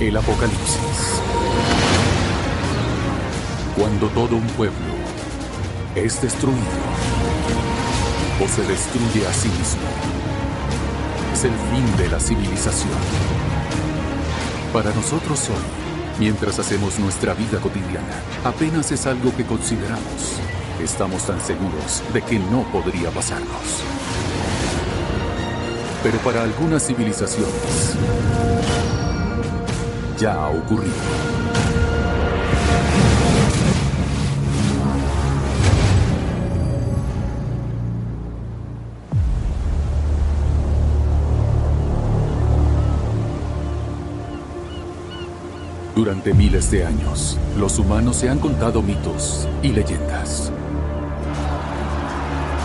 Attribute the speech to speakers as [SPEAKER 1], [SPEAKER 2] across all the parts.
[SPEAKER 1] El Apocalipsis. Cuando todo un pueblo es destruido o se destruye a sí mismo, es el fin de la civilización. Para nosotros hoy, mientras hacemos nuestra vida cotidiana, apenas es algo que consideramos. Estamos tan seguros de que no podría pasarnos. Pero para algunas civilizaciones, ya ha ocurrido. Durante miles de años, los humanos se han contado mitos y leyendas.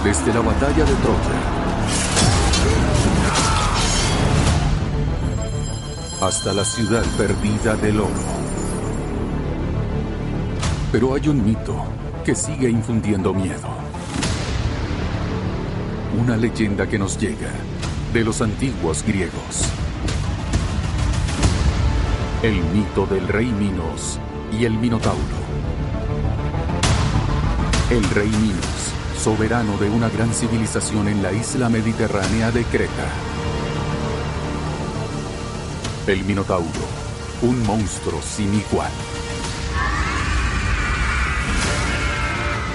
[SPEAKER 1] Desde la batalla de Troya hasta la ciudad perdida del oro. Pero hay un mito que sigue infundiendo miedo. Una leyenda que nos llega de los antiguos griegos. El mito del rey Minos y el Minotauro. El rey Minos, soberano de una gran civilización en la isla mediterránea de Creta. El Minotauro, un monstruo sin igual.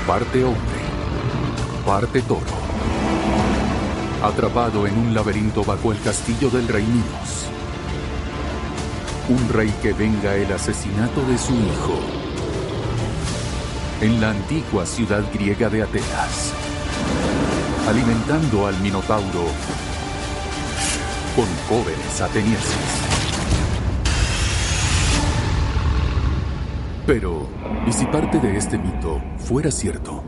[SPEAKER 1] Parte hombre, parte toro. Atrapado en un laberinto bajo el castillo del rey Minos. Un rey que venga el asesinato de su hijo. En la antigua ciudad griega de Atenas. Alimentando al Minotauro con jóvenes atenienses. Pero, ¿y si parte de este mito fuera cierto?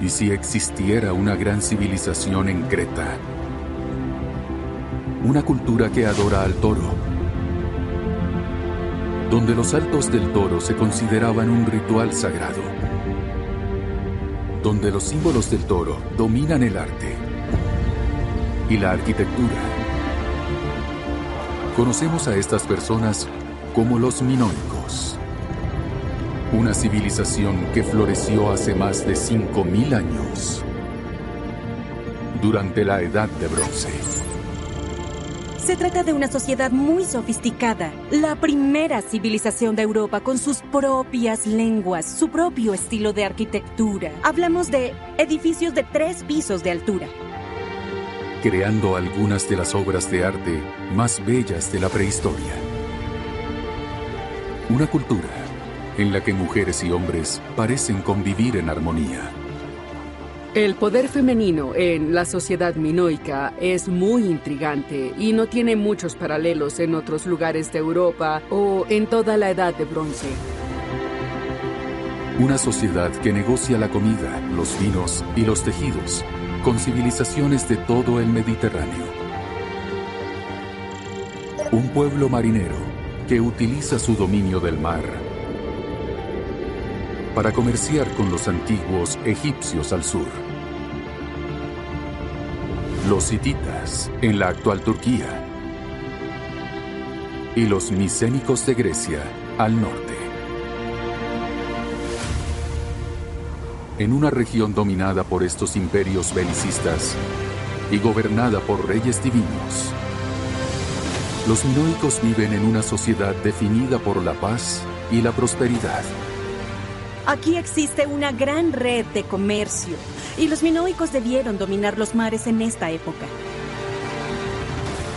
[SPEAKER 1] ¿Y si existiera una gran civilización en Creta? Una cultura que adora al toro, donde los saltos del toro se consideraban un ritual sagrado, donde los símbolos del toro dominan el arte y la arquitectura. Conocemos a estas personas como los minoicos, una civilización que floreció hace más de 5000 años, durante la Edad de Bronce.
[SPEAKER 2] Se trata de una sociedad muy sofisticada, la primera civilización de Europa con sus propias lenguas, su propio estilo de arquitectura. Hablamos de edificios de 3 pisos de altura.
[SPEAKER 1] Creando algunas de las obras de arte más bellas de la prehistoria. Una cultura en la que mujeres y hombres parecen convivir en armonía.
[SPEAKER 3] El poder femenino en la sociedad minoica es muy intrigante y no tiene muchos paralelos en otros lugares de Europa o en toda la Edad de Bronce.
[SPEAKER 1] Una sociedad que negocia la comida, los vinos y los tejidos con civilizaciones de todo el Mediterráneo. Un pueblo marinero que utiliza su dominio del mar para comerciar con los antiguos egipcios al sur. Los hititas en la actual Turquía. Y los micénicos de Grecia al norte. En una región dominada por estos imperios belicistas y gobernada por reyes divinos, los minoicos viven en una sociedad definida por la paz y la prosperidad.
[SPEAKER 2] Aquí existe una gran red de comercio, y los minoicos debieron dominar los mares en esta época.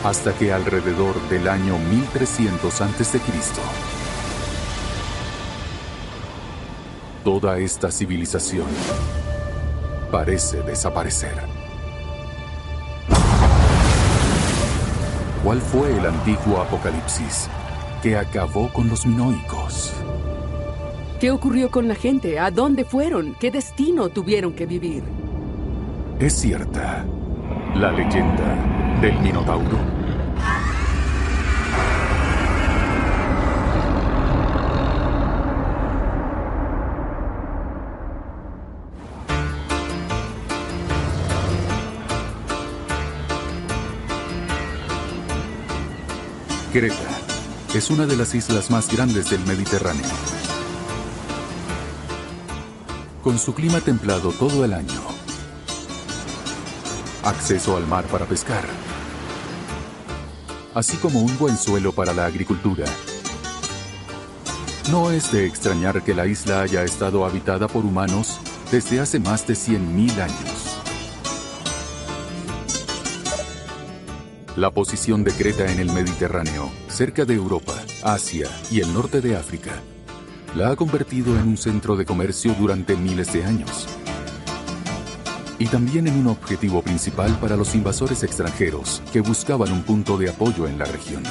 [SPEAKER 1] Hasta que alrededor del año 1300 a.C., toda esta civilización parece desaparecer. ¿Cuál fue el antiguo apocalipsis que acabó con los minoicos?
[SPEAKER 3] ¿Qué ocurrió con la gente? ¿A dónde fueron? ¿Qué destino tuvieron que vivir?
[SPEAKER 1] ¿Es cierta la leyenda del Minotauro? Creta es una de las islas más grandes del Mediterráneo. Con su clima templado todo el año, acceso al mar para pescar, así como un buen suelo para la agricultura. No es de extrañar que la isla haya estado habitada por humanos desde hace más de 100.000 años. La posición de Creta en el Mediterráneo, cerca de Europa, Asia y el norte de África, la ha convertido en un centro de comercio durante miles de años. Y también en un objetivo principal para los invasores extranjeros que buscaban un punto de apoyo en la región.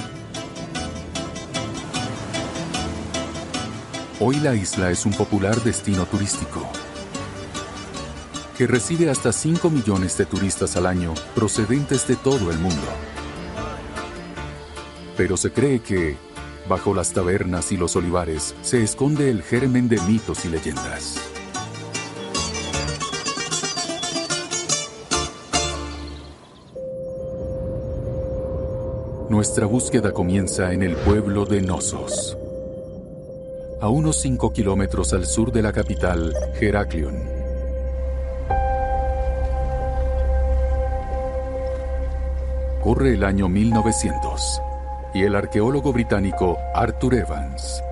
[SPEAKER 1] Hoy la isla es un popular destino turístico que recibe hasta 5 millones de turistas al año procedentes de todo el mundo. Pero se cree que, bajo las tabernas y los olivares, se esconde el germen de mitos y leyendas. Nuestra búsqueda comienza en el pueblo de Knossos, a unos 5 kilómetros al sur de la capital, Heraklion. Corre el año 1900 y el arqueólogo británico Arthur Evans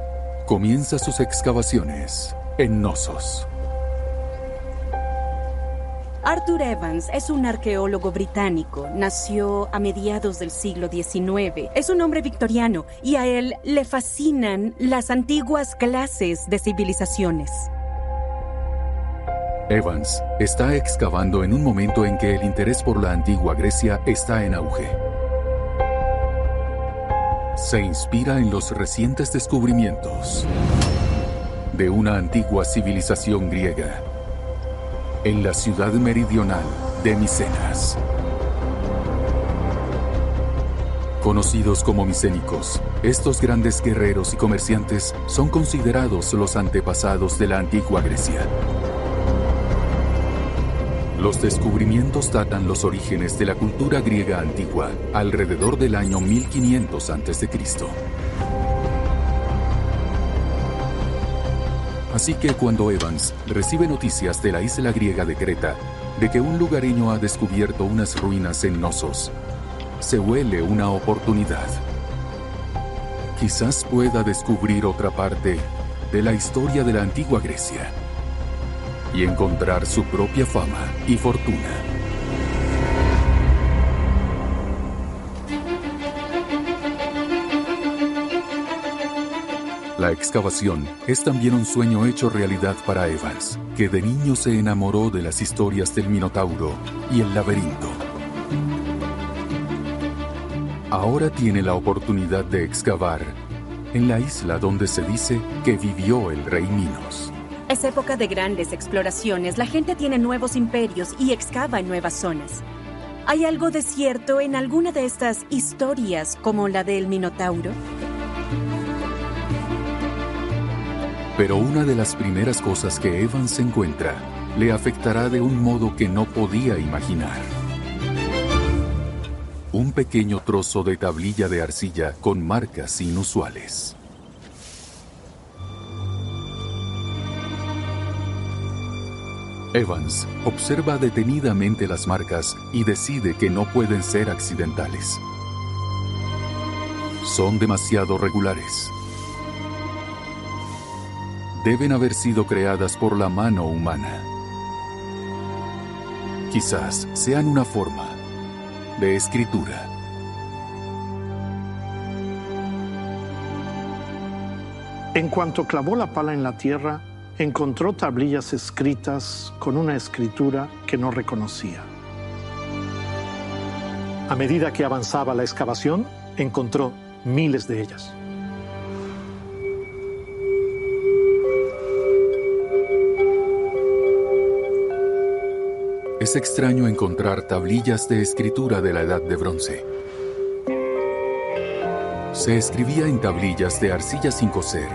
[SPEAKER 1] comienza sus excavaciones en Knossos.
[SPEAKER 2] Arthur Evans es un arqueólogo británico. Nació a mediados del siglo XIX. Es un hombre victoriano y a él le fascinan las antiguas clases de civilizaciones.
[SPEAKER 1] Evans está excavando en un momento en que el interés por la antigua Grecia está en auge. Se inspira en los recientes descubrimientos de una antigua civilización griega en la ciudad meridional de Micenas. Conocidos como micénicos, estos grandes guerreros y comerciantes son considerados los antepasados de la antigua Grecia. Los descubrimientos datan los orígenes de la cultura griega antigua alrededor del año 1500 a.C. Así que cuando Evans recibe noticias de la isla griega de Creta, de que un lugareño ha descubierto unas ruinas en Knossos, se huele una oportunidad. Quizás pueda descubrir otra parte de la historia de la antigua Grecia y encontrar su propia fama y fortuna. La excavación es también un sueño hecho realidad para Evans, que de niño se enamoró de las historias del Minotauro y el laberinto. Ahora tiene la oportunidad de excavar en la isla donde se dice que vivió el rey Minos.
[SPEAKER 2] Es época de grandes exploraciones. La gente tiene nuevos imperios y excava en nuevas zonas. ¿Hay algo de cierto en alguna de estas historias, como la del Minotauro?
[SPEAKER 1] Pero una de las primeras cosas que Evans encuentra le afectará de un modo que no podía imaginar. Un pequeño trozo de tablilla de arcilla con marcas inusuales. Evans observa detenidamente las marcas y decide que no pueden ser accidentales. Son demasiado regulares. Deben haber sido creadas por la mano humana. Quizás sean una forma de escritura.
[SPEAKER 4] En cuanto clavó la pala en la tierra, encontró tablillas escritas con una escritura que no reconocía. A medida que avanzaba la excavación, encontró miles de ellas.
[SPEAKER 1] Es extraño encontrar tablillas de escritura de la Edad de Bronce. Se escribía en tablillas de arcilla sin cocer,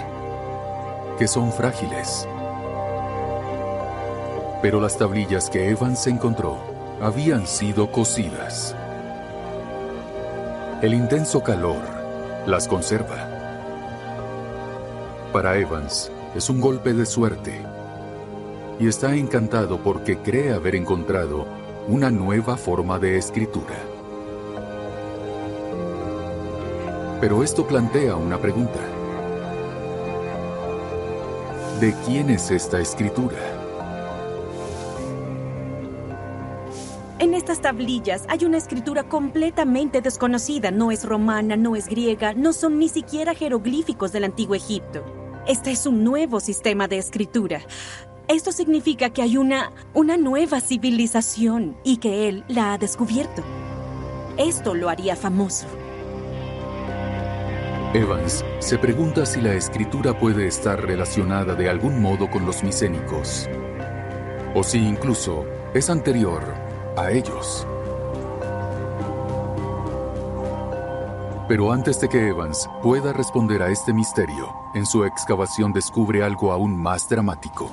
[SPEAKER 1] que son frágiles. Pero las tablillas que Evans encontró habían sido cocidas. El intenso calor las conserva. Para Evans, es un golpe de suerte. Y está encantado porque cree haber encontrado una nueva forma de escritura. Pero esto plantea una pregunta. ¿De quién es esta escritura?
[SPEAKER 2] En estas tablillas hay una escritura completamente desconocida. No es romana, no es griega, no son ni siquiera jeroglíficos del antiguo Egipto. Este es un nuevo sistema de escritura. Esto significa que hay una nueva civilización y que él la ha descubierto. Esto lo haría famoso.
[SPEAKER 1] Evans se pregunta si la escritura puede estar relacionada de algún modo con los micénicos, o si incluso es anterior a ellos. Pero antes de que Evans pueda responder a este misterio, en su excavación descubre algo aún más dramático.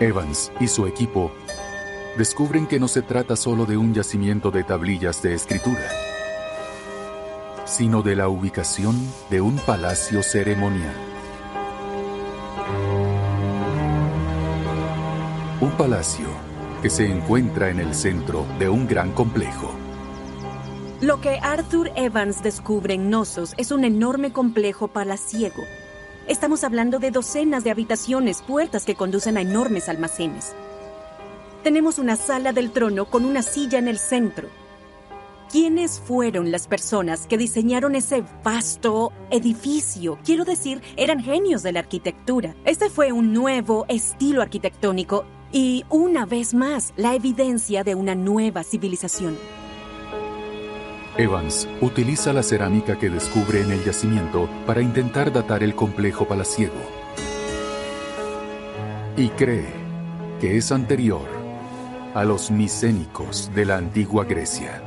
[SPEAKER 1] Evans y su equipo descubren que no se trata solo de un yacimiento de tablillas de escritura, sino de la ubicación de un palacio ceremonial. Un palacio que se encuentra en el centro de un gran complejo.
[SPEAKER 2] Lo que Arthur Evans descubre en Knossos es un enorme complejo palaciego. Estamos hablando de docenas de habitaciones, puertas que conducen a enormes almacenes. Tenemos una sala del trono con una silla en el centro. ¿Quiénes fueron las personas que diseñaron ese vasto edificio? Quiero decir, eran genios de la arquitectura. Este fue un nuevo estilo arquitectónico y, una vez más, la evidencia de una nueva civilización.
[SPEAKER 1] Evans utiliza la cerámica que descubre en el yacimiento para intentar datar el complejo palaciego. Y cree que es anterior a los micénicos de la antigua Grecia.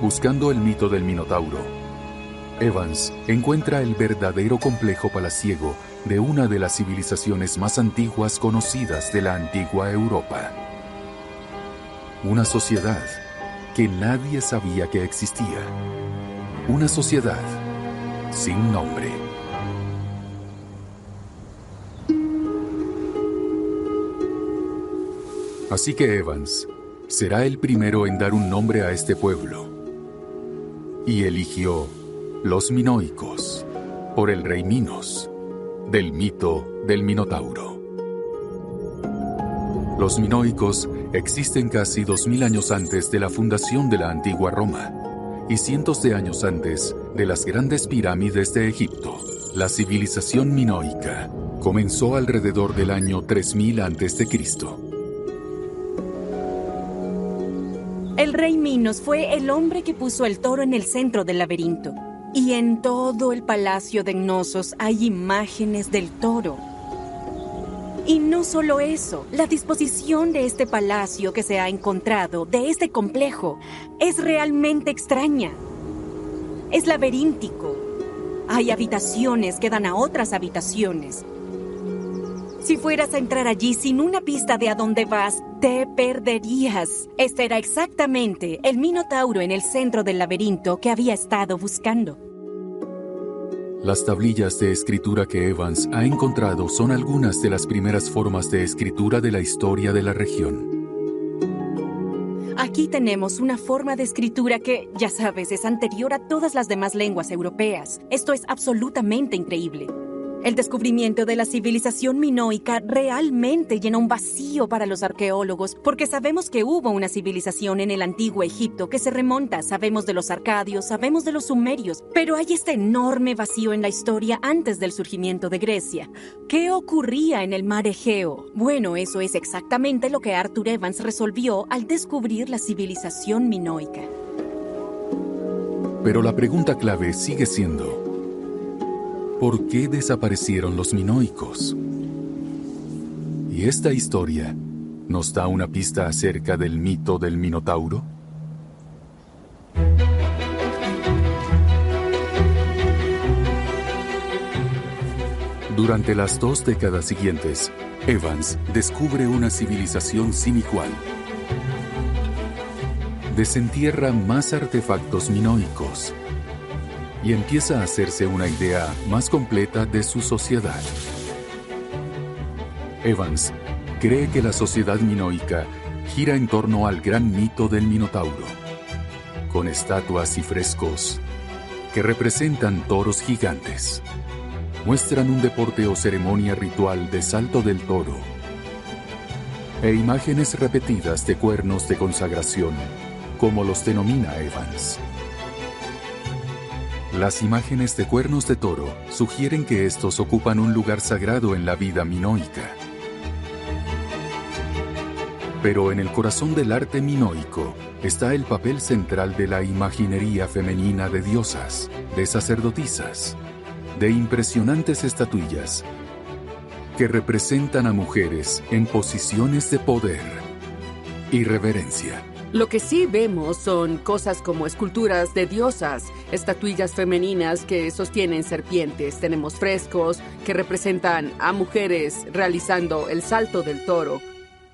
[SPEAKER 1] Buscando el mito del Minotauro, Evans encuentra el verdadero complejo palaciego de una de las civilizaciones más antiguas conocidas de la antigua Europa. Una sociedad que nadie sabía que existía. Una sociedad sin nombre. Así que Evans será el primero en dar un nombre a este pueblo. Y eligió los minoicos por el rey Minos, del mito del Minotauro. Los minoicos existen casi 2000 años antes de la fundación de la antigua Roma y cientos de años antes de las grandes pirámides de Egipto. La civilización minoica comenzó alrededor del año 3000 a.C.
[SPEAKER 2] El rey Minos fue el hombre que puso el toro en el centro del laberinto. Y en todo el palacio de Knossos hay imágenes del toro. Y no solo eso, la disposición de este palacio que se ha encontrado, de este complejo, es realmente extraña. Es laberíntico. Hay habitaciones que dan a otras habitaciones. Si fueras a entrar allí sin una pista de a dónde vas, te perderías. Este era exactamente el Minotauro en el centro del laberinto que había estado buscando.
[SPEAKER 1] Las tablillas de escritura que Evans ha encontrado son algunas de las primeras formas de escritura de la historia de la región.
[SPEAKER 2] Aquí tenemos una forma de escritura que, ya sabes, es anterior a todas las demás lenguas europeas. Esto es absolutamente increíble. El descubrimiento de la civilización minoica realmente llena un vacío para los arqueólogos, porque sabemos que hubo una civilización en el antiguo Egipto que se remonta. Sabemos de los arcadios, sabemos de los sumerios, pero hay este enorme vacío en la historia antes del surgimiento de Grecia. ¿Qué ocurría en el mar Egeo? Bueno, eso es exactamente lo que Arthur Evans resolvió al descubrir la civilización minoica.
[SPEAKER 1] Pero la pregunta clave sigue siendo: ¿por qué desaparecieron los minoicos? ¿Y esta historia nos da una pista acerca del mito del Minotauro? Durante las 2 décadas siguientes, Evans descubre una civilización sin igual. Desentierra más artefactos minoicos y empieza a hacerse una idea más completa de su sociedad. Evans cree que la sociedad minoica gira en torno al gran mito del Minotauro, con estatuas y frescos que representan toros gigantes. Muestran un deporte o ceremonia ritual de salto del toro e imágenes repetidas de cuernos de consagración, como los denomina Evans. Las imágenes de cuernos de toro sugieren que estos ocupan un lugar sagrado en la vida minoica. Pero en el corazón del arte minoico está el papel central de la imaginería femenina de diosas, de sacerdotisas, de impresionantes estatuillas que representan a mujeres en posiciones de poder y reverencia.
[SPEAKER 3] Lo que sí vemos son cosas como esculturas de diosas, estatuillas femeninas que sostienen serpientes. Tenemos frescos que representan a mujeres realizando el salto del toro.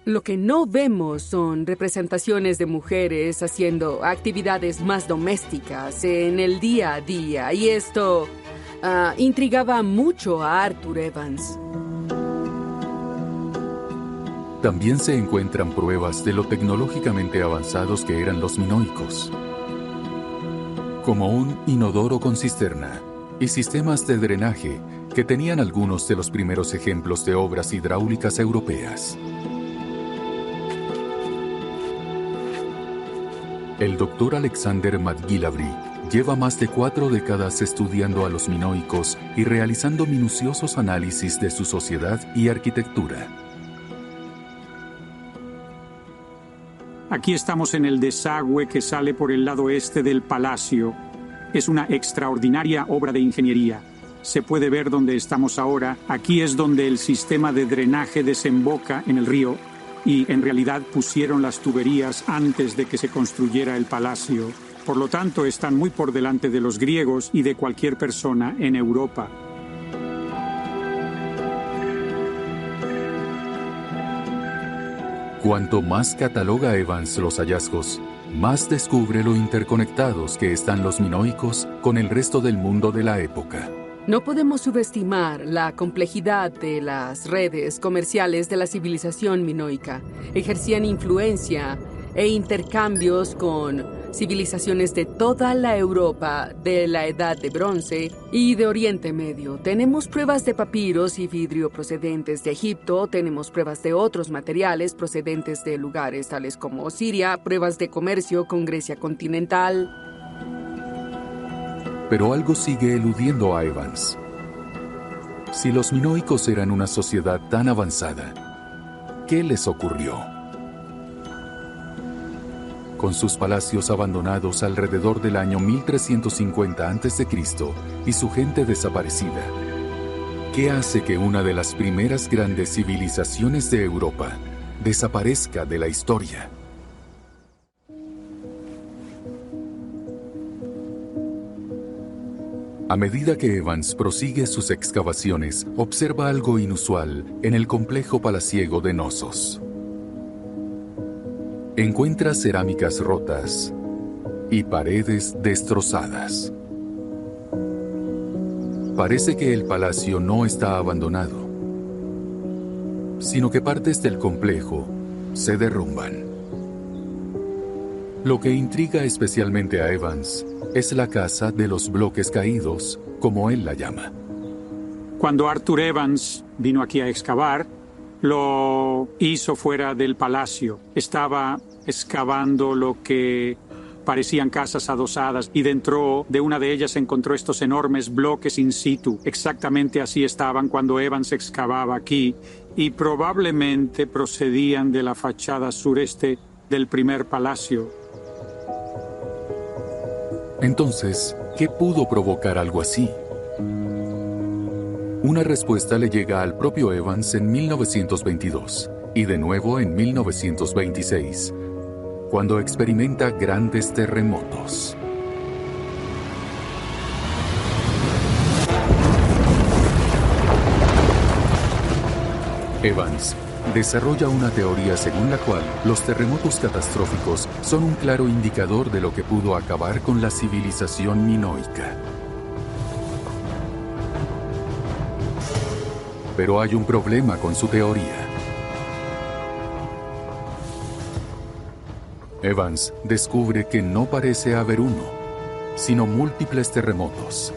[SPEAKER 3] Lo que no vemos son representaciones de mujeres haciendo actividades más domésticas en el día a día. Y esto intrigaba mucho a Arthur Evans.
[SPEAKER 1] También se encuentran pruebas de lo tecnológicamente avanzados que eran los minoicos, como un inodoro con cisterna y sistemas de drenaje que tenían algunos de los primeros ejemplos de obras hidráulicas europeas. El doctor Alexander McGillivray lleva más de 4 décadas estudiando a los minoicos y realizando minuciosos análisis de su sociedad y arquitectura.
[SPEAKER 5] Aquí estamos en el desagüe que sale por el lado este del palacio. Es una extraordinaria obra de ingeniería. Se puede ver donde estamos ahora. Aquí es donde el sistema de drenaje desemboca en el río y en realidad pusieron las tuberías antes de que se construyera el palacio. Por lo tanto, están muy por delante de los griegos y de cualquier persona en Europa.
[SPEAKER 1] Cuanto más cataloga Evans los hallazgos, más descubre lo interconectados que están los minoicos con el resto del mundo de la época.
[SPEAKER 3] No podemos subestimar la complejidad de las redes comerciales de la civilización minoica. Ejercían influencia e intercambios con civilizaciones de toda la Europa de la Edad de Bronce y de Oriente Medio. Tenemos pruebas de papiros y vidrio procedentes de Egipto, tenemos pruebas de otros materiales procedentes de lugares tales como Siria, pruebas de comercio con Grecia continental.
[SPEAKER 1] Pero algo sigue eludiendo a Evans. Si los minoicos eran una sociedad tan avanzada, ¿qué les ocurrió? Con sus palacios abandonados alrededor del año 1350 a.C. y su gente desaparecida, ¿qué hace que una de las primeras grandes civilizaciones de Europa desaparezca de la historia? A medida que Evans prosigue sus excavaciones, observa algo inusual en el complejo palaciego de Knossos. Encuentra cerámicas rotas y paredes destrozadas. Parece que el palacio no está abandonado, sino que partes del complejo se derrumban. Lo que intriga especialmente a Evans es la casa de los bloques caídos, como él la llama.
[SPEAKER 5] Cuando Arthur Evans vino aquí a excavar, lo hizo fuera del palacio. Estaba excavando lo que parecían casas adosadas y dentro de una de ellas encontró estos enormes bloques in situ. Exactamente así estaban cuando Evans excavaba aquí y probablemente procedían de la fachada sureste del primer palacio.
[SPEAKER 1] Entonces, ¿qué pudo provocar algo así? Una respuesta le llega al propio Evans en 1922 y de nuevo en 1926, cuando experimenta grandes terremotos. Evans desarrolla una teoría según la cual los terremotos catastróficos son un claro indicador de lo que pudo acabar con la civilización minoica. Pero hay un problema con su teoría. Evans descubre que no parece haber uno, sino múltiples terremotos.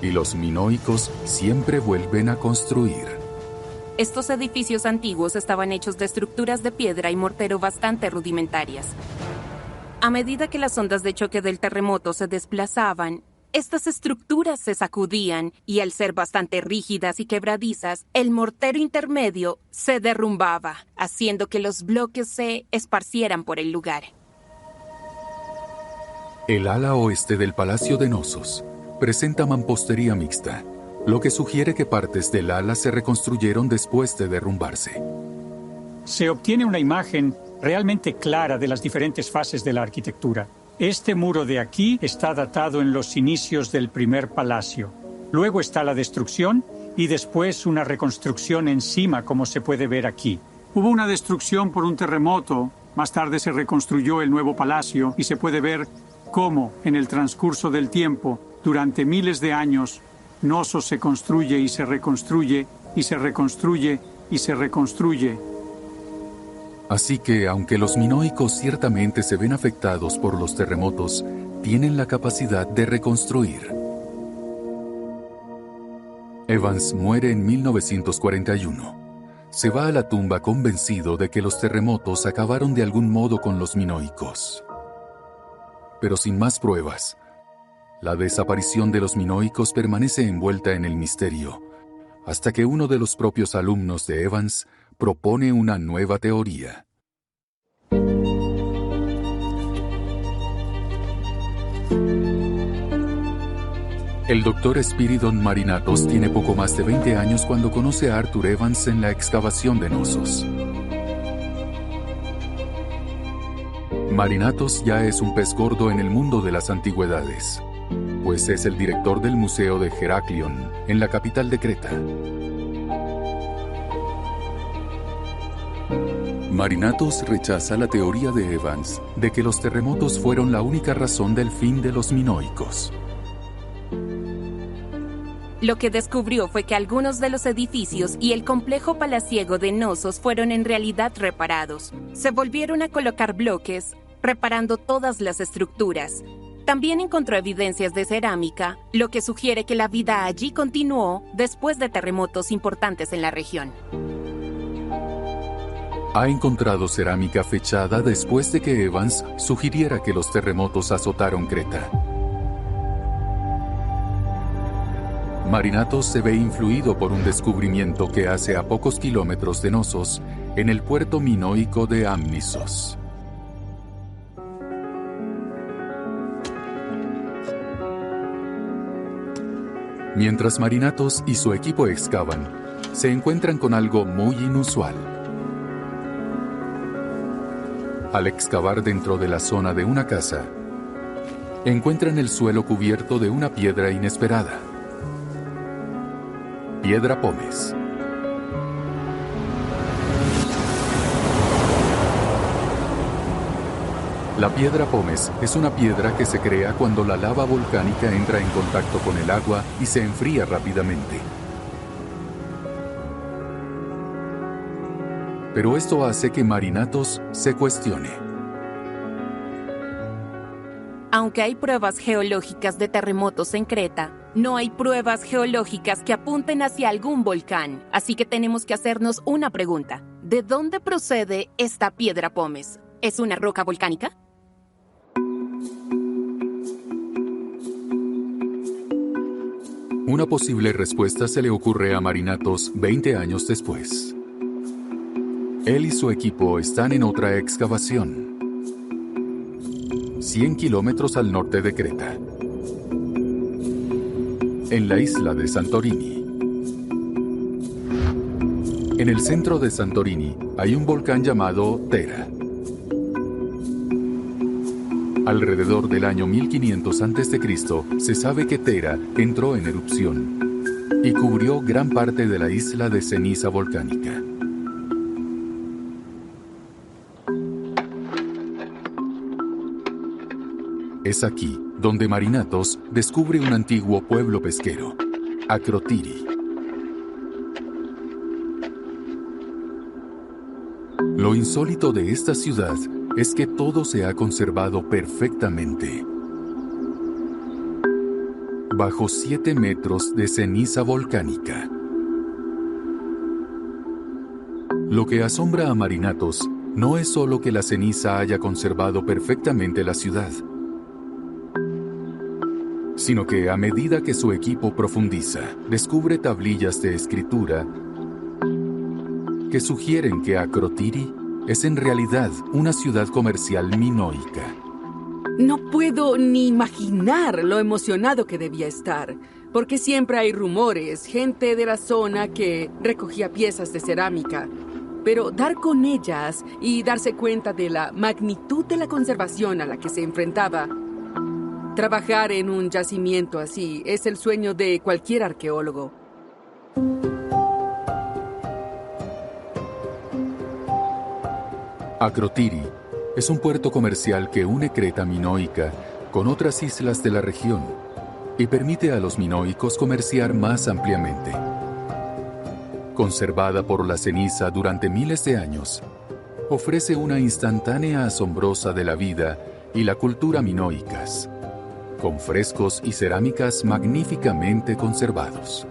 [SPEAKER 1] Y los minoicos siempre vuelven a construir.
[SPEAKER 2] Estos edificios antiguos estaban hechos de estructuras de piedra y mortero bastante rudimentarias. A medida que las ondas de choque del terremoto se desplazaban, estas estructuras se sacudían y al ser bastante rígidas y quebradizas, el mortero intermedio se derrumbaba, haciendo que los bloques se esparcieran por el lugar.
[SPEAKER 1] El ala oeste del Palacio de Knossos presenta mampostería mixta, lo que sugiere que partes del ala se reconstruyeron después de derrumbarse.
[SPEAKER 5] Se obtiene una imagen realmente clara de las diferentes fases de la arquitectura. Este muro de aquí está datado en los inicios del primer palacio. Luego está la destrucción y después una reconstrucción encima, como se puede ver aquí. Hubo una destrucción por un terremoto. Más tarde se reconstruyó el nuevo palacio y se puede ver cómo, en el transcurso del tiempo, durante miles de años, Knossos se construye y se reconstruye y se reconstruye y se reconstruye.
[SPEAKER 1] Así que, aunque los minoicos ciertamente se ven afectados por los terremotos, tienen la capacidad de reconstruir. Evans muere en 1941. Se va a la tumba convencido de que los terremotos acabaron de algún modo con los minoicos. Pero sin más pruebas, la desaparición de los minoicos permanece envuelta en el misterio, hasta que uno de los propios alumnos de Evans propone una nueva teoría. El Dr. Spiridon Marinatos tiene poco más de 20 años cuando conoce a Arthur Evans en la excavación de Knossos. Marinatos ya es un pez gordo en el mundo de las antigüedades, pues es el director del Museo de Heraklion, en la capital de Creta. Marinatos rechaza la teoría de Evans de que los terremotos fueron la única razón del fin de los minoicos.
[SPEAKER 2] Lo que descubrió fue que algunos de los edificios y el complejo palaciego de Knossos fueron en realidad reparados. Se volvieron a colocar bloques, reparando todas las estructuras. También encontró evidencias de cerámica, lo que sugiere que la vida allí continuó después de terremotos importantes en la región.
[SPEAKER 1] Ha encontrado cerámica fechada después de que Evans sugiriera que los terremotos azotaron Creta. Marinatos se ve influido por un descubrimiento que hace a pocos kilómetros de Knossos, en el puerto minoico de Amnisos. Mientras Marinatos y su equipo excavan, se encuentran con algo muy inusual. Al excavar dentro de la zona de una casa, encuentran el suelo cubierto de una piedra inesperada. Piedra pómez. La piedra pómez es una piedra que se crea cuando la lava volcánica entra en contacto con el agua y se enfría rápidamente. Pero esto hace que Marinatos se cuestione.
[SPEAKER 2] Aunque hay pruebas geológicas de terremotos en Creta, no hay pruebas geológicas que apunten hacia algún volcán. Así que tenemos que hacernos una pregunta. ¿De dónde procede esta piedra pómez? ¿Es una roca volcánica?
[SPEAKER 1] Una posible respuesta se le ocurre a Marinatos 20 años después. Él y su equipo están en otra excavación, 100 kilómetros al norte de Creta, en la isla de Santorini. En el centro de Santorini hay un volcán llamado Thera. Alrededor del año 1500 a.C. se sabe que Thera entró en erupción. y cubrió gran parte de la isla de ceniza volcánica. Es aquí donde Marinatos descubre un antiguo pueblo pesquero, Akrotiri. Lo insólito de esta ciudad es que todo se ha conservado perfectamente. Bajo 7 metros de ceniza volcánica. Lo que asombra a Marinatos no es solo que la ceniza haya conservado perfectamente la ciudad, sino que a medida que su equipo profundiza, descubre tablillas de escritura que sugieren que Akrotiri es en realidad una ciudad comercial minoica.
[SPEAKER 3] No puedo ni imaginar lo emocionado que debía estar, porque siempre hay rumores, gente de la zona que recogía piezas de cerámica, pero dar con ellas y darse cuenta de la magnitud de la conservación a la que se enfrentaba. Trabajar en un yacimiento así es el sueño de cualquier arqueólogo.
[SPEAKER 1] Akrotiri es un puerto comercial que une Creta minoica con otras islas de la región y permite a los minoicos comerciar más ampliamente. Conservada por la ceniza durante miles de años, ofrece una instantánea asombrosa de la vida y la cultura minoicas, con frescos y cerámicas magníficamente conservados.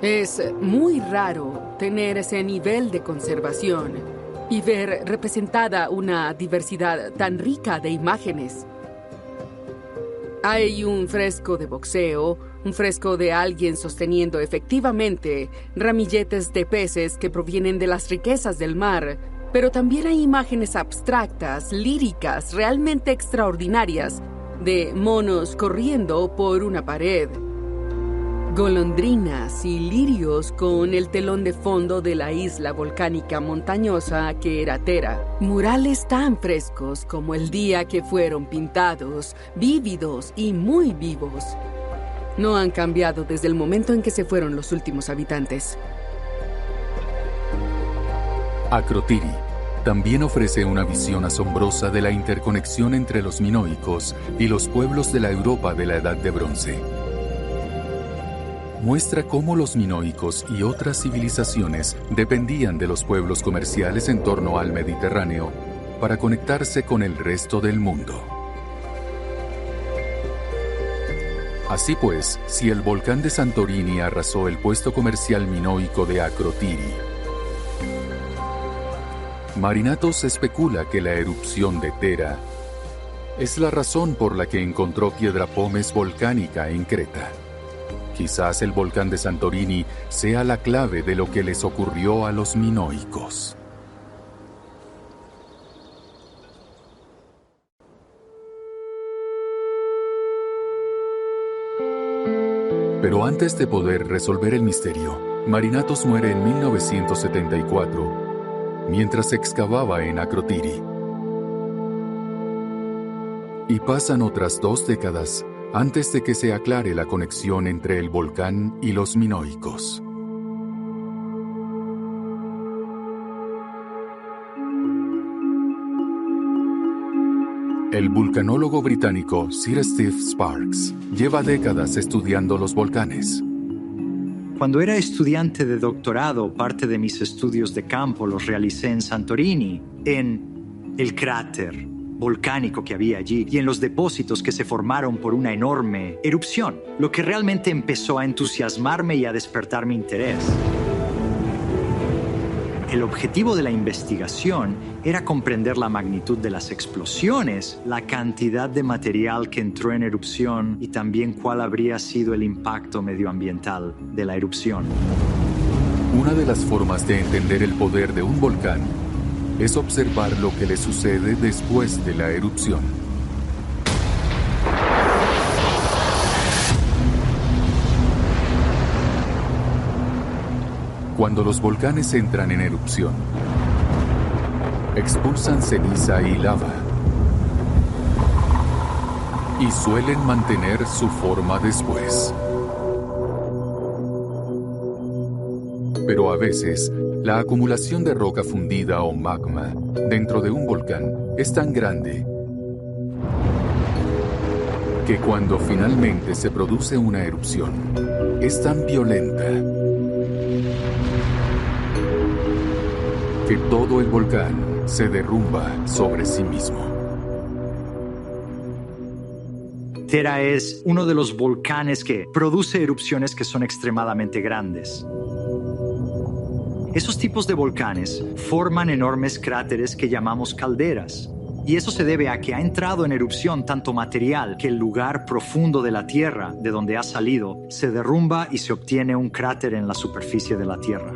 [SPEAKER 3] Es muy raro tener ese nivel de conservación y ver representada una diversidad tan rica de imágenes. Hay un fresco de boxeo, un fresco de alguien sosteniendo efectivamente ramilletes de peces que provienen de las riquezas del mar, pero también hay imágenes abstractas, líricas, realmente extraordinarias, de monos corriendo por una pared, golondrinas y lirios con el telón de fondo de la isla volcánica montañosa que era Thera. Murales tan frescos como el día que fueron pintados, vívidos y muy vivos. No han cambiado desde el momento en que se fueron los últimos habitantes.
[SPEAKER 1] Akrotiri también ofrece una visión asombrosa de la interconexión entre los minoicos y los pueblos de la Europa de la Edad de Bronce. Muestra cómo los minoicos y otras civilizaciones dependían de los pueblos comerciales en torno al Mediterráneo para conectarse con el resto del mundo. Así pues, si el volcán de Santorini arrasó el puesto comercial minoico de Akrotiri, Marinatos especula que la erupción de Thera es la razón por la que encontró piedra pómez volcánica en Creta. Quizás el volcán de Santorini sea la clave de lo que les ocurrió a los minoicos. Pero antes de poder resolver el misterio, Marinatos muere en 1974, mientras excavaba en Akrotiri. Y pasan otras 2 décadas antes de que se aclare la conexión entre el volcán y los minoicos. El vulcanólogo británico Sir Steve Sparks lleva décadas estudiando los volcanes.
[SPEAKER 6] Cuando era estudiante de doctorado, parte de mis estudios de campo los realicé en Santorini, en el cráter volcánico que había allí y en los depósitos que se formaron por una enorme erupción, lo que realmente empezó a entusiasmarme y a despertar mi interés. El objetivo de la investigación era comprender la magnitud de las explosiones, la cantidad de material que entró en erupción y también cuál habría sido el impacto medioambiental de la erupción.
[SPEAKER 1] Una de las formas de entender el poder de un volcán es observar lo que le sucede después de la erupción. Cuando los volcanes entran en erupción, expulsan ceniza y lava, y suelen mantener su forma después. Pero a veces, la acumulación de roca fundida o magma dentro de un volcán es tan grande que cuando finalmente se produce una erupción, es tan violenta que todo el volcán se derrumba sobre sí mismo.
[SPEAKER 6] Tera es uno de los volcanes que produce erupciones que son extremadamente grandes. Esos tipos de volcanes forman enormes cráteres que llamamos calderas. Y eso se debe a que ha entrado en erupción tanto material que el lugar profundo de la Tierra, de donde ha salido, se derrumba y se obtiene un cráter en la superficie de la Tierra.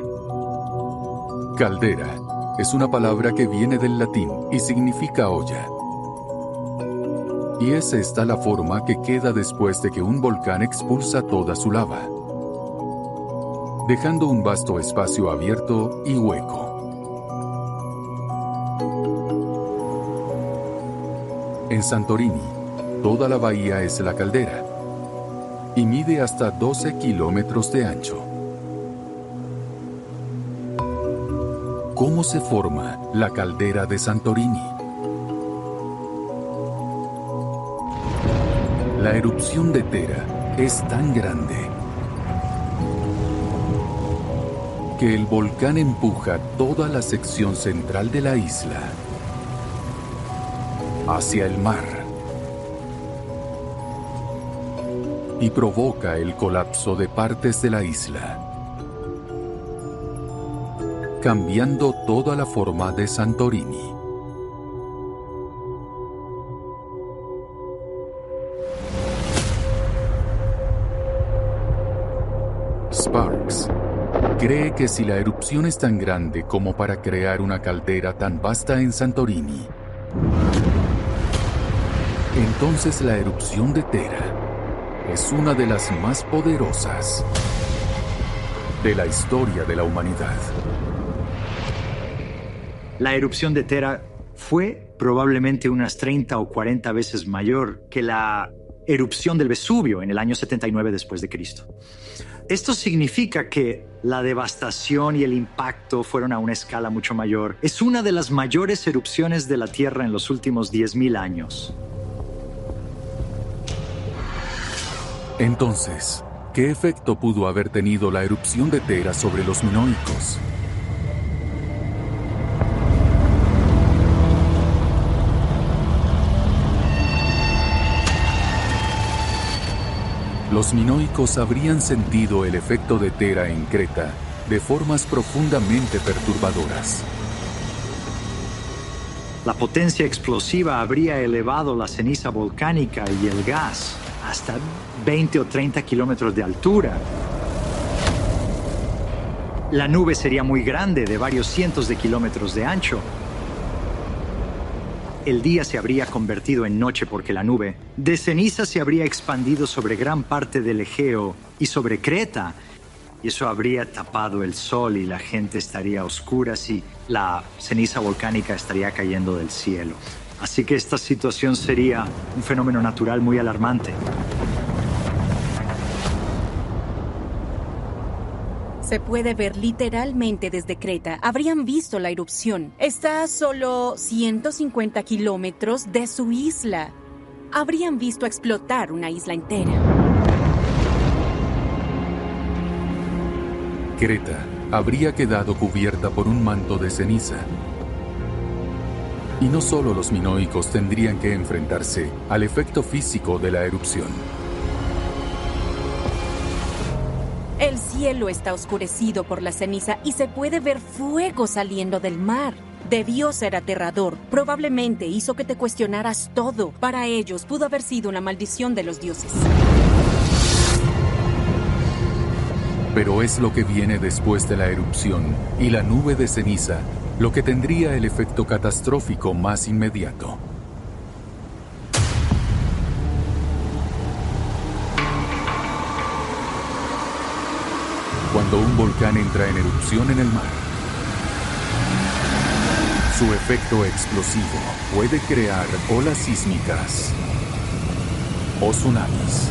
[SPEAKER 1] Caldera es una palabra que viene del latín y significa olla. Y es esta la forma que queda después de que un volcán expulsa toda su lava, dejando un vasto espacio abierto y hueco. En Santorini, toda la bahía es la caldera y mide hasta 12 kilómetros de ancho. ¿Cómo se forma la caldera de Santorini? La erupción de Tera es tan grande que el volcán empuja toda la sección central de la isla hacia el mar y provoca el colapso de partes de la isla, cambiando toda la forma de Santorini. Sparks cree que si la erupción es tan grande como para crear una caldera tan vasta en Santorini, entonces la erupción de Tera es una de las más poderosas de la historia de la humanidad.
[SPEAKER 6] La erupción de Tera fue probablemente unas 30 o 40 veces mayor que la erupción del Vesubio en el año 79 después de Cristo. Esto significa que la devastación y el impacto fueron a una escala mucho mayor. Es una de las mayores erupciones de la Tierra en los últimos 10.000 años.
[SPEAKER 1] Entonces, ¿qué efecto pudo haber tenido la erupción de Tera sobre los minoicos? Los minoicos habrían sentido el efecto de Tera en Creta de formas profundamente perturbadoras.
[SPEAKER 6] La potencia explosiva habría elevado la ceniza volcánica y el gas hasta 20 o 30 kilómetros de altura. La nube sería muy grande, de varios cientos de kilómetros de ancho. El día se habría convertido en noche porque la nube de ceniza se habría expandido sobre gran parte del Egeo y sobre Creta. Y eso habría tapado el sol y la gente estaría a oscuras y la ceniza volcánica estaría cayendo del cielo. Así que esta situación sería un fenómeno natural muy alarmante.
[SPEAKER 2] Se puede ver literalmente desde Creta. Habrían visto la erupción. Está a solo 150 kilómetros de su isla. Habrían visto explotar una isla entera.
[SPEAKER 1] Creta habría quedado cubierta por un manto de ceniza. Y no solo los minoicos tendrían que enfrentarse al efecto físico de la erupción.
[SPEAKER 2] El cielo está oscurecido por la ceniza y se puede ver fuego saliendo del mar. Debió ser aterrador. Probablemente hizo que te cuestionaras todo. Para ellos pudo haber sido una maldición de los dioses.
[SPEAKER 1] Pero es lo que viene después de la erupción y la nube de ceniza lo que tendría el efecto catastrófico más inmediato. Cuando un volcán entra en erupción en el mar, su efecto explosivo puede crear olas sísmicas o tsunamis.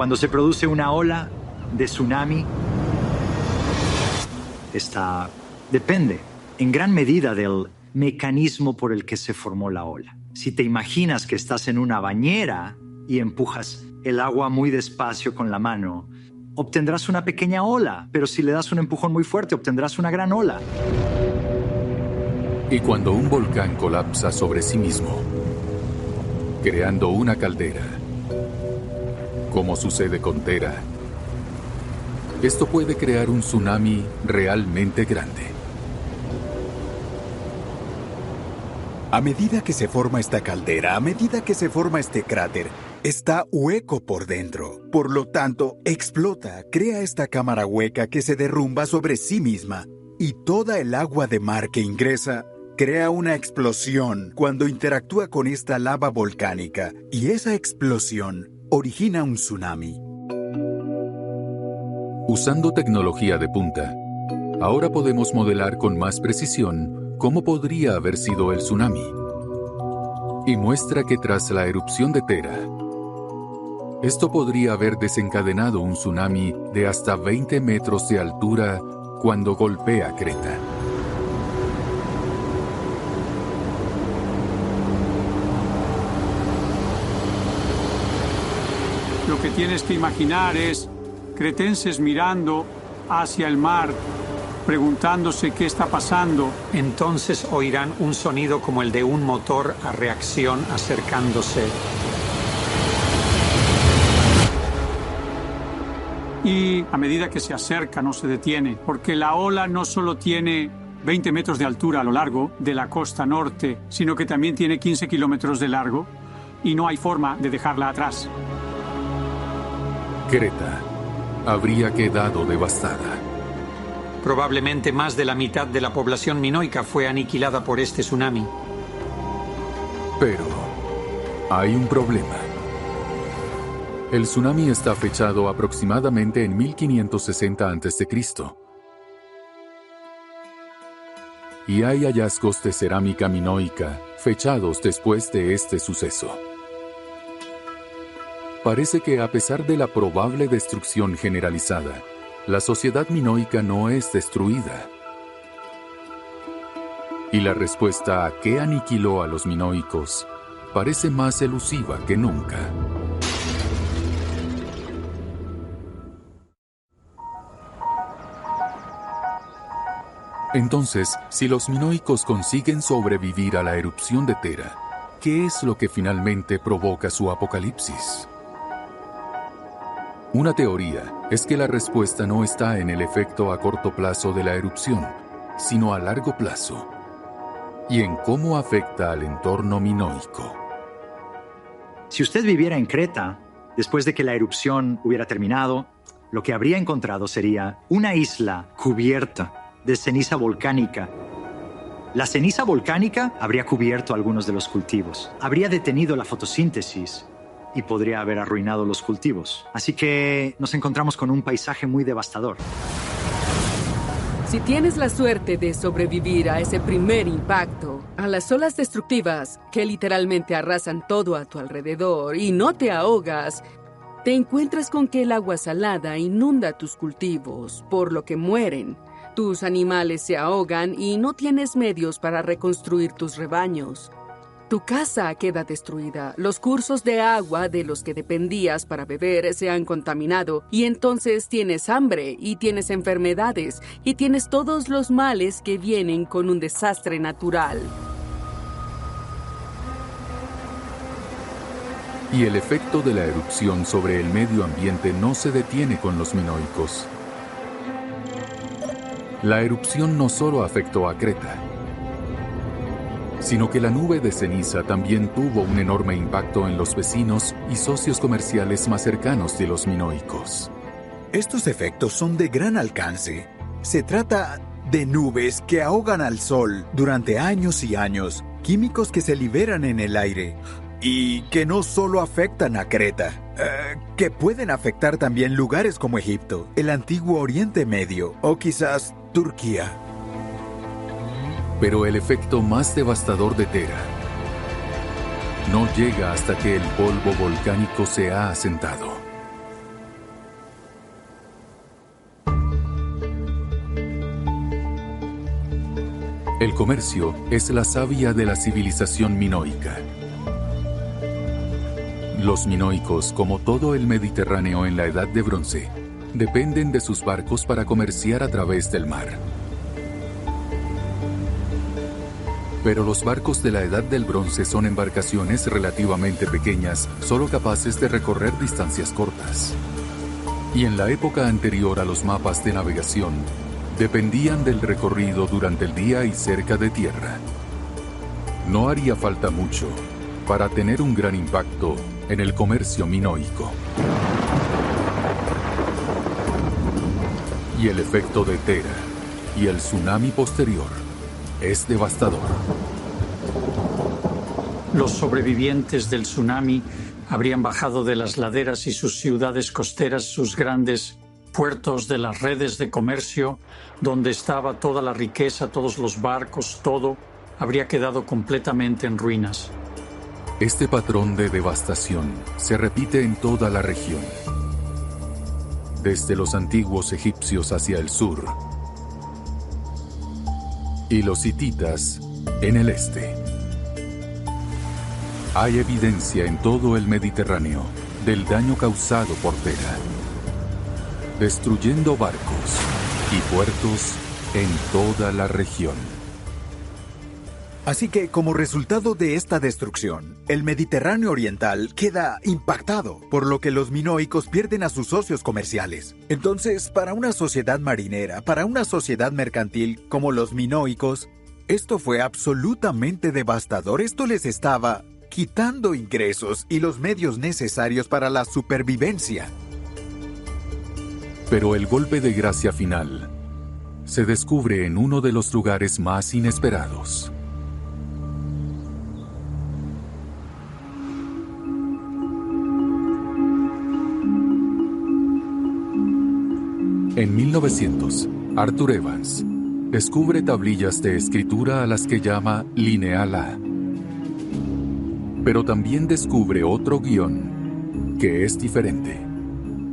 [SPEAKER 6] Cuando se produce una ola de tsunami, depende en gran medida del mecanismo por el que se formó la ola. Si te imaginas que estás en una bañera y empujas el agua muy despacio con la mano, obtendrás una pequeña ola, pero si le das un empujón muy fuerte, obtendrás una gran ola.
[SPEAKER 1] Y cuando un volcán colapsa sobre sí mismo, creando una caldera, como sucede con Tera, esto puede crear un tsunami realmente grande.
[SPEAKER 7] A medida que se forma esta caldera, a medida que se forma este cráter, está hueco por dentro. Por lo tanto, explota, crea esta cámara hueca que se derrumba sobre sí misma. Y toda el agua de mar que ingresa crea una explosión cuando interactúa con esta lava volcánica. Y esa explosión origina un tsunami.
[SPEAKER 1] Usando tecnología de punta, ahora podemos modelar con más precisión cómo podría haber sido el tsunami. Y muestra que tras la erupción de Tera, esto podría haber desencadenado un tsunami de hasta 20 metros de altura cuando golpea Creta.
[SPEAKER 5] Lo que tienes que imaginar es cretenses mirando hacia el mar, preguntándose qué está pasando.
[SPEAKER 8] Entonces oirán un sonido como el de un motor a reacción acercándose.
[SPEAKER 5] Y a medida que se acerca no se detiene, porque la ola no solo tiene 20 metros de altura a lo largo de la costa norte, sino que también tiene 15 kilómetros de largo y no hay forma de dejarla atrás.
[SPEAKER 1] Creta habría quedado devastada.
[SPEAKER 8] Probablemente más de la mitad de la población minoica fue aniquilada por este tsunami.
[SPEAKER 1] Pero hay un problema. El tsunami está fechado aproximadamente en 1560 a.C. Y hay hallazgos de cerámica minoica fechados después de este suceso. Parece que a pesar de la probable destrucción generalizada, la sociedad minoica no es destruida. Y la respuesta a qué aniquiló a los minoicos parece más elusiva que nunca. Entonces, si los minoicos consiguen sobrevivir a la erupción de Tera, ¿qué es lo que finalmente provoca su apocalipsis? Una teoría es que la respuesta no está en el efecto a corto plazo de la erupción, sino a largo plazo, y en cómo afecta al entorno minoico.
[SPEAKER 6] Si usted viviera en Creta, después de que la erupción hubiera terminado, lo que habría encontrado sería una isla cubierta de ceniza volcánica. La ceniza volcánica habría cubierto algunos de los cultivos, habría detenido la fotosíntesis y podría haber arruinado los cultivos. Así que nos encontramos con un paisaje muy devastador.
[SPEAKER 3] Si tienes la suerte de sobrevivir a ese primer impacto, a las olas destructivas que literalmente arrasan todo a tu alrededor y no te ahogas, te encuentras con que el agua salada inunda tus cultivos, por lo que mueren. Tus animales se ahogan y no tienes medios para reconstruir tus rebaños. Tu casa queda destruida, los cursos de agua de los que dependías para beber se han contaminado y entonces tienes hambre y tienes enfermedades y tienes todos los males que vienen con un desastre natural.
[SPEAKER 1] Y el efecto de la erupción sobre el medio ambiente no se detiene con los minoicos. La erupción no solo afectó a Creta, sino que la nube de ceniza también tuvo un enorme impacto en los vecinos y socios comerciales más cercanos de los minoicos.
[SPEAKER 7] Estos efectos son de gran alcance. Se trata de nubes que ahogan al sol durante años y años, químicos que se liberan en el aire y que no solo afectan a Creta, que pueden afectar también lugares como Egipto, el antiguo Oriente Medio o quizás Turquía.
[SPEAKER 1] Pero el efecto más devastador de Tera no llega hasta que el polvo volcánico se ha asentado. El comercio es la savia de la civilización minoica. Los minoicos, como todo el Mediterráneo en la Edad de Bronce, dependen de sus barcos para comerciar a través del mar. Pero los barcos de la Edad del Bronce son embarcaciones relativamente pequeñas, solo capaces de recorrer distancias cortas. Y en la época anterior a los mapas de navegación, dependían del recorrido durante el día y cerca de tierra. No haría falta mucho para tener un gran impacto en el comercio minoico. Y el efecto de Tera y el tsunami posterior es devastador.
[SPEAKER 8] Los sobrevivientes del tsunami habrían bajado de las laderas y sus ciudades costeras, sus grandes puertos de las redes de comercio, donde estaba toda la riqueza, todos los barcos, todo habría quedado completamente en ruinas.
[SPEAKER 1] Este patrón de devastación se repite en toda la región, desde los antiguos egipcios hacia el sur y los hititas en el este. Hay evidencia en todo el Mediterráneo del daño causado por Tera, destruyendo barcos y puertos en toda la región.
[SPEAKER 7] Así que, como resultado de esta destrucción, el Mediterráneo oriental queda impactado, por lo que los minoicos pierden a sus socios comerciales. Entonces, para una sociedad marinera, para una sociedad mercantil como los minoicos, esto fue absolutamente devastador. Esto les estaba quitando ingresos y los medios necesarios para la supervivencia.
[SPEAKER 1] Pero el golpe de gracia final se descubre en uno de los lugares más inesperados. En 1900, Arthur Evans descubre tablillas de escritura a las que llama Lineal A. Pero también descubre otro guión que es diferente.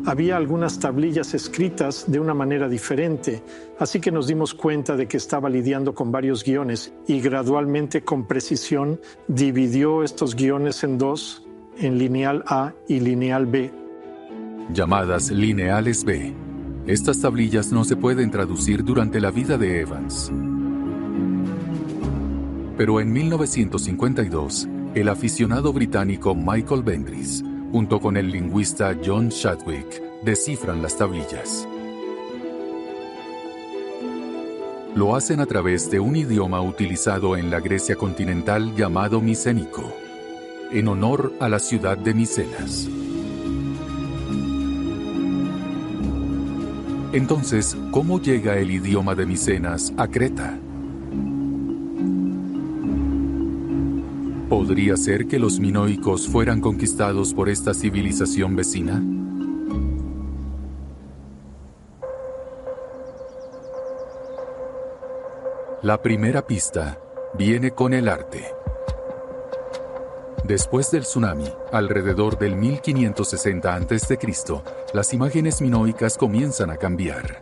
[SPEAKER 4] Había algunas tablillas escritas de una manera diferente, así que nos dimos cuenta de que estaba lidiando con varios guiones y gradualmente, con precisión, dividió estos guiones en dos, en lineal A y lineal B.
[SPEAKER 1] Llamadas lineales B. Estas tablillas no se pueden traducir durante la vida de Evans. Pero en 1952, el aficionado británico Michael Bendris, junto con el lingüista John Chadwick, descifran las tablillas. Lo hacen a través de un idioma utilizado en la Grecia continental llamado micénico, en honor a la ciudad de Micenas. Entonces, ¿cómo llega el idioma de Micenas a Creta? ¿Podría ser que los minoicos fueran conquistados por esta civilización vecina? La primera pista viene con el arte. Después del tsunami, alrededor del 1560 a.C., las imágenes minoicas comienzan a cambiar.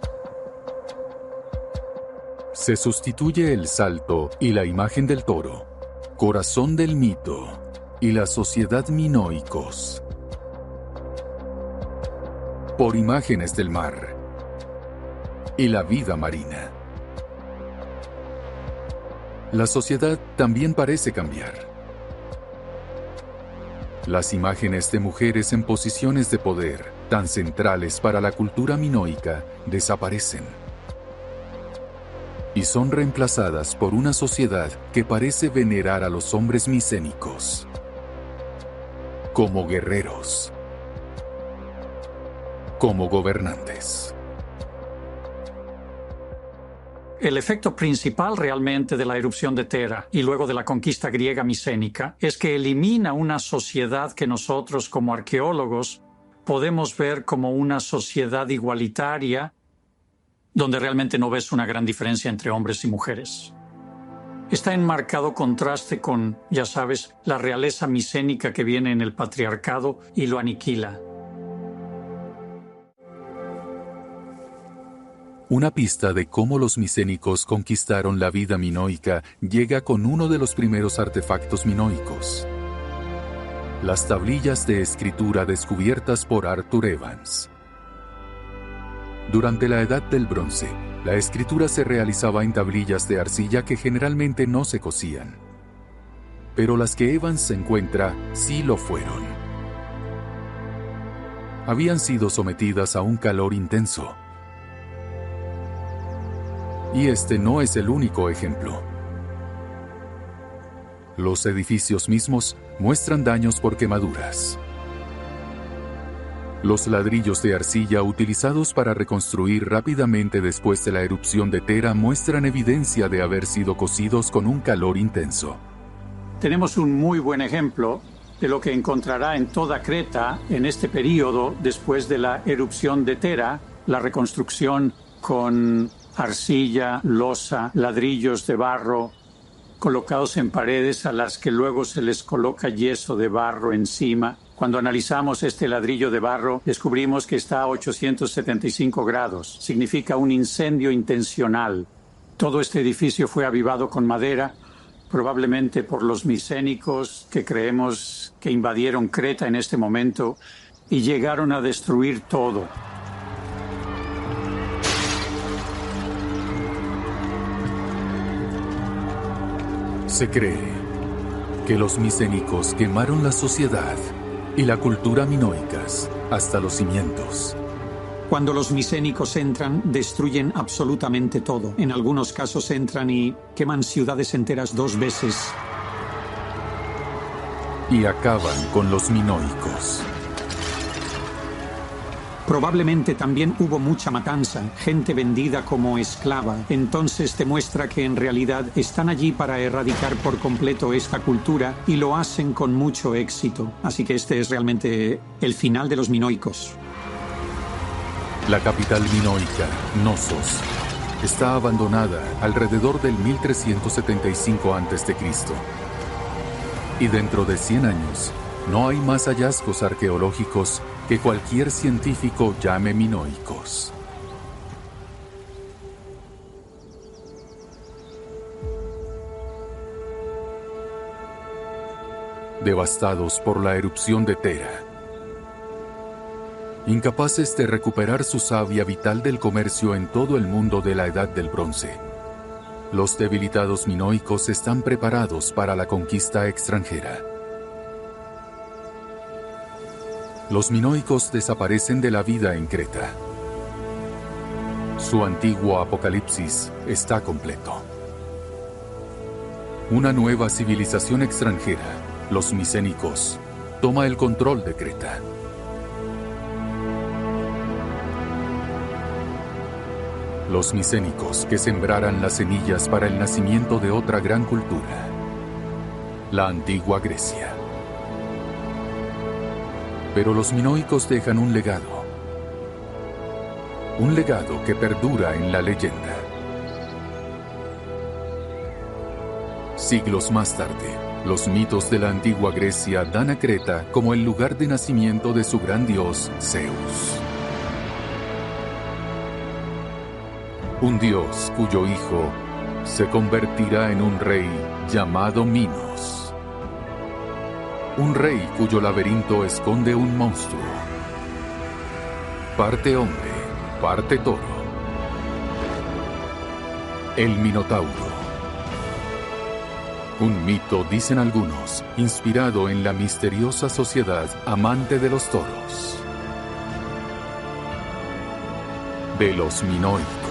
[SPEAKER 1] Se sustituye el salto y la imagen del toro, corazón del mito, y la sociedad minoicos, por imágenes del mar y la vida marina. La sociedad también parece cambiar. Las imágenes de mujeres en posiciones de poder, tan centrales para la cultura minoica, desaparecen. Y son reemplazadas por una sociedad que parece venerar a los hombres micénicos como guerreros, como gobernantes.
[SPEAKER 8] El efecto principal realmente de la erupción de Tera y luego de la conquista griega micénica es que elimina una sociedad que nosotros como arqueólogos podemos ver como una sociedad igualitaria donde realmente no ves una gran diferencia entre hombres y mujeres. Está en marcado contraste con, ya sabes, la realeza micénica que viene en el patriarcado y lo aniquila.
[SPEAKER 1] Una pista de cómo los micénicos conquistaron la vida minoica llega con uno de los primeros artefactos minoicos: las tablillas de escritura descubiertas por Arthur Evans. Durante la Edad del Bronce, la escritura se realizaba en tablillas de arcilla que generalmente no se cosían. Pero las que Evans encuentra sí lo fueron. Habían sido sometidas a un calor intenso. Y este no es el único ejemplo. Los edificios mismos muestran daños por quemaduras. Los ladrillos de arcilla utilizados para reconstruir rápidamente después de la erupción de Tera muestran evidencia de haber sido cocidos con un calor intenso.
[SPEAKER 8] Tenemos un muy buen ejemplo de lo que encontrará en toda Creta en este período después de la erupción de Tera, la reconstrucción con arcilla, losa, ladrillos de barro, colocados en paredes a las que luego se les coloca yeso de barro encima. Cuando analizamos este ladrillo de barro, descubrimos que está a 875 grados. Significa un incendio intencional. Todo este edificio fue avivado con madera, probablemente por los micénicos, que creemos que invadieron Creta en este momento y llegaron a destruir todo.
[SPEAKER 1] Se cree que los micénicos quemaron la sociedad y la cultura minoicas hasta los cimientos.
[SPEAKER 5] Cuando los micénicos entran, destruyen absolutamente todo. En algunos casos entran y queman ciudades enteras 2 veces.
[SPEAKER 1] Y acaban con los minoicos.
[SPEAKER 5] Probablemente también hubo mucha matanza, gente vendida como esclava. Entonces te muestra que en realidad están allí para erradicar por completo esta cultura y lo hacen con mucho éxito. Así que este es realmente el final de los minoicos.
[SPEAKER 1] La capital minoica, Knossos, está abandonada alrededor del 1375 a.C. Y dentro de 100 años, no hay más hallazgos arqueológicos que cualquier científico llame minoicos. Devastados por la erupción de Tera, incapaces de recuperar su savia vital del comercio en todo el mundo de la Edad del Bronce, los debilitados minoicos están preparados para la conquista extranjera. Los minoicos desaparecen de la vida en Creta. Su antiguo apocalipsis está completo. Una nueva civilización extranjera, los micénicos, toma el control de Creta. Los micénicos que sembraran las semillas para el nacimiento de otra gran cultura, la antigua Grecia. Pero los minoicos dejan un legado que perdura en la leyenda. Siglos más tarde, los mitos de la antigua Grecia dan a Creta como el lugar de nacimiento de su gran dios Zeus. Un dios cuyo hijo se convertirá en un rey llamado Minos. Un rey cuyo laberinto esconde un monstruo, parte hombre, parte toro. El Minotauro. Un mito, dicen algunos, inspirado en la misteriosa sociedad amante de los toros. De los minoicos.